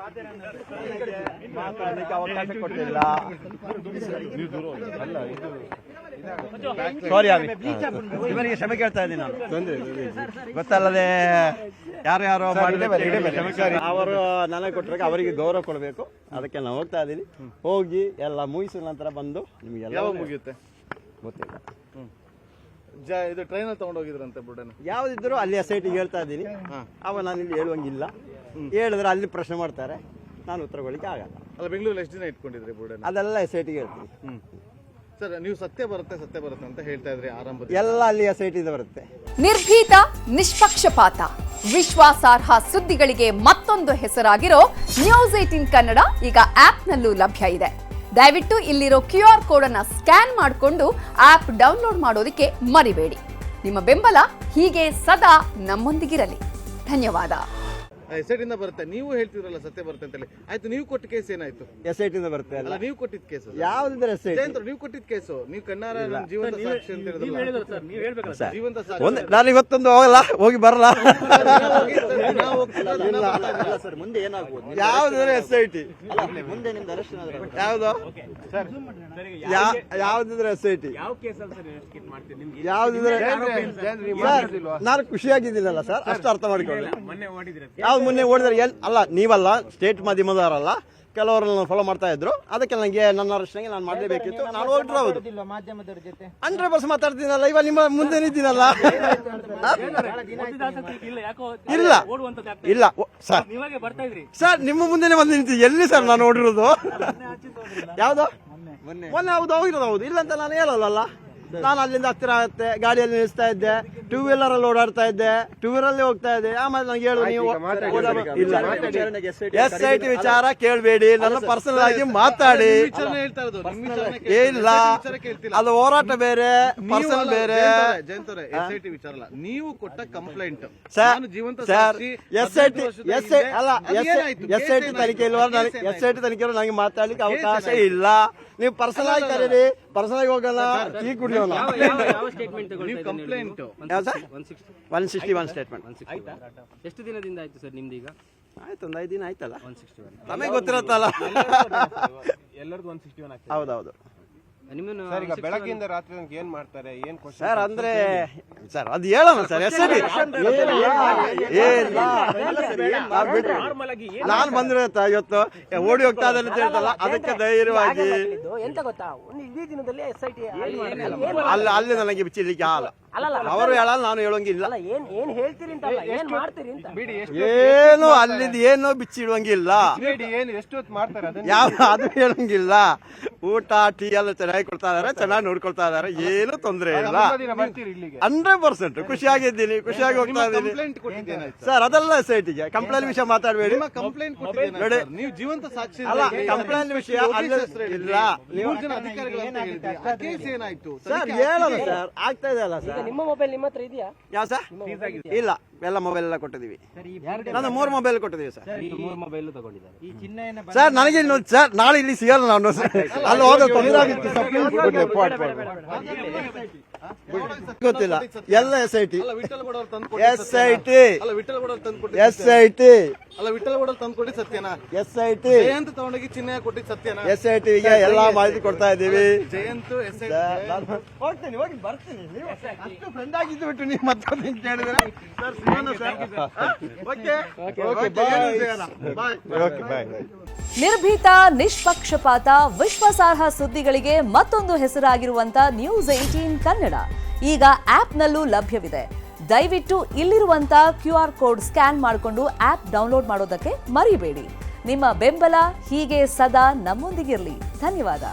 ಮಾತಾಡಲಿಕ್ಕೆ ಅವಕಾಶ ಕೊಟ್ಟಿಲ್ಲ. ಸಾರಿ ಇವರಿಗೆ ಕ್ಷಮೆ ಕೇಳ್ತಾ ಇದ್ದೀನಿ ನಾನು. ಗೊತ್ತಲ್ಲದೆ ಯಾರು ಅವರು ನನಗೆ ಕೊಟ್ಟರೆ ಅವರಿಗೆ ಗೌರವ ಕೊಡಬೇಕು. ಅದಕ್ಕೆ ನಾನು ಹೋಗ್ತಾ ಇದ್ದೀನಿ. ಹೋಗಿ ಎಲ್ಲ ಮುಗಿಸಿದ ನಂತರ ಬಂದು ನಿಮಗೆಲ್ಲ ಮುಗಿಯುತ್ತೆ ಗೊತ್ತಿಲ್ಲ. ಇದು ಟ್ರೈನಲ್ಲಿ ತಗೊಂಡು ಹೋಗಿದ್ರಂತೆ ಬುಡನ. ಯಾವ್ದಿದ್ರು ಅಲ್ಲಿ SITಗೆ ಹೇಳ್ತಾ ಇದ್ದೀನಿ. ಅವ ನಾನು ಇಲ್ಲಿ ಹೇಳುವಂಗಿಲ್ಲ. ಹೇಳಿದ್ರೆ ಅಲ್ಲಿ ಪ್ರಶ್ನೆ ಮಾಡ್ತಾರೆ, ನಾನು ಉತ್ತರ ಕೊಡ್ಲಿಕ್ಕೆ ಆಗಲ್ಲ. ಅಲ್ಲ, ಬೆಂಗಳೂರಲ್ಲಿ ಎಷ್ಟು ದಿನ ಇಟ್ಕೊಂಡಿದ್ರಿ ಬುಡನ? ಅದೆಲ್ಲ SITಗೆ ಹೇಳ್ತೀನಿ. ಸರ್, ನೀವು ಸತ್ಯ ಬರುತ್ತೆ ಅಂತ ಹೇಳ್ತಾ ಇದ್ರಿ ಆರಂಭದಲ್ಲಿ. ಎಲ್ಲ ಅಲ್ಲಿ SIT ಬರುತ್ತೆ. ನಿರ್ಭೀತ, ನಿಷ್ಪಕ್ಷಪಾತ, ವಿಶ್ವಾಸಾರ್ಹ ಸುದ್ದಿಗಳಿಗೆ ಮತ್ತೊಂದು ಹೆಸರಾಗಿರೋ ನ್ಯೂಸ್ 18 ಕನ್ನಡ ಈಗ ಆಪ್ನಲ್ಲೂ ಲಭ್ಯ ಇದೆ. ದಯವಿಟ್ಟು ಇಲ್ಲಿರೋ QR ಕೋಡ್ ಅನ್ನ ಸ್ಕ್ಯಾನ್ ಮಾಡಿಕೊಂಡು ಆಪ್ ಡೌನ್ಲೋಡ್ ಮಾಡೋದಕ್ಕೆ ಮರಿಬೇಡಿ. ನಿಮ್ಮ ಬೆಂಬಲ ಹೀಗೆ ಸದಾ ನಮ್ಮೊಂದಿಗಿರಲಿ. ಧನ್ಯವಾದ. SIT ಇಂದ ಬರುತ್ತೆ, ನೀವು ಹೇಳ್ತಿದ್ರಲ್ಲ ಸತ್ಯ ಬರುತ್ತೆ ಅಂತ ಹೇಳಿ. ಆಯ್ತು, ನೀವು ಕೊಟ್ಟ ಕೇಸ್ ಏನಾಯ್ತು? SIT ಬರುತ್ತೆ. ಅಲ್ಲ, ನೀವು ಕೊಟ್ಟಿದ್ದ ಕೇಸು ಯಾವ್ದಿದ್ರೆ SIT ನೀವು ಕೊಟ್ಟಿದ್ದ ಕೇಸು, ನೀವು ಕಣ್ಣಾರ ಜೀವಂತ ಸಾಕ್ಷಿ ಅಂತ ಹೇಳಿದ್ರಲ್ಲ. ನಾನು ಇವತ್ತೊಂದು ಹೋಗಲ್ಲ, ಹೋಗಿ ಬರಲ್ಲ. ಮುಂದೆ ಏನಾಗ್ಬೋದು? ಯಾವ್ದಿದ್ರೆ SIT ಮುಂದೆ ನಿಮ್ದು ಅರೆಸ್ಟ್ ಯಾವ್ದು? ಯಾವ್ದಿದ್ರೆ SIT ಯಾವ್ದಿದ್ರೆ ನಾನು ಖುಷಿಯಾಗಿದ್ದೀನಲ್ಲ ಸರ್, ಅಷ್ಟು ಅರ್ಥ ಮಾಡಿಕೊಳ್ಳಿ. ಯಾವ್ದು ಮೊನ್ನೆ ಓಡಿದ್ರೆ ಅಲ್ಲ, ನೀವಲ್ಲ, ಸ್ಟೇಟ್ ಮಾಧ್ಯಮದವರಲ್ಲ, ಕೆಲವರನ್ನ ಫಾಲೋ ಮಾಡ್ತಾ ಇದ್ರು. ಅದಕ್ಕೆ ನನಗೆ ನನ್ನ ಅರೆಸ್ಟ್ಗೆ ನಾನು ಮಾಡಲೇಬೇಕಿತ್ತು. ನಾನು ಹೊರಟ್ರೆ ಹೌದು 100% ಮಾತಾಡ್ತೀನಲ್ಲ, ಇವಾಗ ನಿಮ್ಮ ಮುಂದೆ ನಿದ್ದೀನಲ್ಲ. ಇಲ್ಲ ಇಲ್ಲ ಸರ್, ನಿಮ್ಮ ಮುಂದೆನೆ ಬಂದು ನಿಂತಿದ್ದೆ. ಎಲ್ಲಿ ಸರ್ ನಾನು ಓಡಿರೋದು? ಯಾವ್ದು? ಮೊನ್ನೆ ಹೌದು, ಹೋಗಿರೋದು. ಇಲ್ಲ ಅಂತ ನಾನು ಹೇಳಲ್ಲ. ನಾನು ಅಲ್ಲಿಂದ ಹತ್ತಿರ ಆಗುತ್ತೆ, ಗಾಡಿಯಲ್ಲಿ ನಿಲ್ಲಿಸ್ತಾ ಇದ್ದೆ, 2 ವೀಲರ್ ಅಲ್ಲಿ ಓಡಾಡ್ತಾ ಇದ್ದೆ, 2 ವೀಲರ್ ಅಲ್ಲಿ ಹೋಗ್ತಾ ಇದ್ದೆ. ಆಮೇಲೆ ನಂಗೆ ಹೇಳು, ನೀವು SIT ವಿಚಾರ ಕೇಳಬೇಡಿ, ನನ್ನ ಪರ್ಸನಲ್ ಆಗಿ ಮಾತಾಡಿ. ಇಲ್ಲ, ಅದು ಹೋರಾಟ ಬೇರೆ, ಪರ್ಸನಲ್ ಬೇರೆ. SIT ವಿಚಾರ ಅಲ್ಲ, ನೀವು ಕೊಟ್ಟ ಕಂಪ್ಲೇಂಟ್ ಸರ್. SIT ತನಿಖೆ ಇಲ್ವಾ? SIT ತನಿಖೆ ನನಗೆ ಮಾತಾಡ್ಲಿಕ್ಕೆ ಅವಕಾಶ ಇಲ್ಲ. ನೀವು ಪರ್ಸನಲ್ ಆಗಿ ಕರೀರಿ, ಪರ್ಸನಲ್ ಆಗಿ ಹೋಗೋಣ, ಟೀ ಕುಡಿಯೋಣ. Complaint 161 statement. ಎಷ್ಟು ದಿನದಿಂದ ಆಯ್ತು ಸರ್ ನಿಮ್ದು? ಈಗ ಆಯ್ತು, ಒಂದು 5 ದಿನ ಆಯ್ತಲ್ಲ. ನಮಗೆ ಗೊತ್ತಿರತ್ತಲ್ಲ. ಎಲ್ಲರದು 161 ಆಗ್ತದೆ. ಹೌದೌದು. ನಿಮ್ಮನ್ನು ಈಗ ಬೆಳಗ್ಗೆಯಿಂದ ರಾತ್ರಿ ಏನ್ ಮಾಡ್ತಾರೆ, ಏನ್ ಕ್ವಶ್ಚನ್ ಸರ್? ಅಂದ್ರೆ ಸರ್ ಅದು ಹೇಳೋಣ ಸರ್. ನಾನು ಬಂದ್ರೆ ಇವತ್ತು ಓಡಿ ಹೋಗ್ತಾ ಇದ್ದಾರೆ ಅಂತ ಹೇಳ್ತಲ್ಲ, ಅದಕ್ಕೆ ಧೈರ್ಯವಾಗಿ ಎಂತ ಗೊತ್ತಾ, ಇಡೀ ದಿನದಲ್ಲಿ SIT ಅಲ್ಲಿ ನನಗೆ ಬಿಚ್ಚಲಿಕ್ಕೆ ಆಗಲ್ಲ. ಅವರು ಹೇಳಲ್ಲ, ನಾನು ಹೇಳೋಂಗಿಲ್ಲ. ಏನ್ ಹೇಳ್ತೀರಿ ಅಂತ, ಏನ್ ಮಾಡ್ತೀರಿ ಅಂತ. ಏನು ಅಲ್ಲಿಂದ ಏನೋ ಬಿಚ್ಚಿಡುವಂಗಿಲ್ಲ. ಎಷ್ಟು ಹೊತ್ತು ಮಾಡ್ತಾರೆ ಯಾವ ಅದು ಹೇಳಂಗಿಲ್ಲ. ಊಟ ಟೀ ಎಲ್ಲ ಚೆನ್ನಾಗಿ ಕೊಡ್ತಾ ಇದಾರೆ, ಚೆನ್ನಾಗಿ ನೋಡ್ಕೊಳ್ತಾ ಇದಾರೆ, ಏನು ತೊಂದರೆ ಇಲ್ಲ. 100% ಖುಷಿಯಾಗಿದ್ದೀನಿ, ಖುಷಿಯಾಗಿ ಹೋಗ್ತಾ ಇದ್ದೀನಿ ಸರ್. ಅದೆಲ್ಲ SITಗೆ ಕಂಪ್ಲೇಂಟ್ ವಿಷಯ ಮಾತಾಡಬೇಡಿ. ನೋಡಿ, ನೀವು ಜೀವಂತ ಸಾಕ್ಷಿ ಅಲ್ಲ, ಕಂಪ್ಲೇಂಟ್ ವಿಷಯ ಇಲ್ಲ. ನೀವು ಏನಾಯ್ತು ಸರ್ ಹೇಳೋಣ ಸರ್, ಆಗ್ತಾ ಇದೆ ಅಲ್ಲ ಸರ್. ನಿಮ್ಮ ಮೊಬೈಲ್ ನಿಮ್ಮ ಹತ್ರ ಇದೆಯಾ? ಯಾವ ಸರ್? ಇಲ್ಲ, ಎಲ್ಲ ಮೊಬೈಲ್ ಎಲ್ಲ ಕೊಟ್ಟಿದ್ದೀವಿ. ನಾನು 3 ಮೊಬೈಲ್ ಕೊಟ್ಟಿದ್ದೀವಿ ಸರ್. 3 ಮೊಬೈಲ್ ತಗೊಂಡಿದ್ದಾರೆ ಸರ್. ನನಗೆ ಸರ್ ನಾಳೆ ಇಲ್ಲಿ ಸಿಗಲ್ಲ, ನಾನು ಅಲ್ಲಿ ಹೋದ ತೊಂದರೆ ಆಗಿತ್ತು. ಗೊತ್ತಿಲ್ಲ. ಎಲ್ಲ SIT ಸತ್ಯನಾ? SIT ಜಯಂತ್ ತಗೊಂಡೋಗಿ ಚಿನ್ನ ಕೊಟ್ಟಿದ್ದು ಸತ್ಯನಾ? SITಗೆ ಎಲ್ಲಾ ಮಾಹಿತಿ ಕೊಡ್ತಾ ಇದ್ದೀವಿ. ಜಯಂತ್ ಹೋಗ್ತೀನಿ, ಹೋಗಿ ಬರ್ತೀನಿ. ನೀವು ಅಷ್ಟು ಫ್ರೆಂಡ್ ಆಗಿದ್ದು ಬಿಟ್ಟು ನೀವು ಮತ್ತೊಂದು ಕೇಳಿದ್ರೆ ನಿರ್ಭೀತ, ನಿಷ್ಪಕ್ಷಪಾತ, ವಿಶ್ವಾಸಾರ್ಹ ಸುದ್ದಿಗಳಿಗೆ ಮತ್ತೊಂದು ಹೆಸರಾಗಿರುವಂತ ನ್ಯೂಸ್ 18 ಕನ್ನಡ ಈಗ ಆಪ್ನಲ್ಲೂ ಲಭ್ಯವಿದೆ. ದಯವಿಟ್ಟು ಇಲ್ಲಿರುವಂತ QR ಕೋಡ್ ಸ್ಕ್ಯಾನ್ ಮಾಡಿಕೊಂಡು ಆಪ್ ಡೌನ್ಲೋಡ್ ಮಾಡೋದಕ್ಕೆ ಮರಿಬೇಡಿ. ನಿಮ್ಮ ಬೆಂಬಲ ಹೀಗೆ ಸದಾ ನಮ್ಮೊಂದಿಗಿರಲಿ. ಧನ್ಯವಾದ.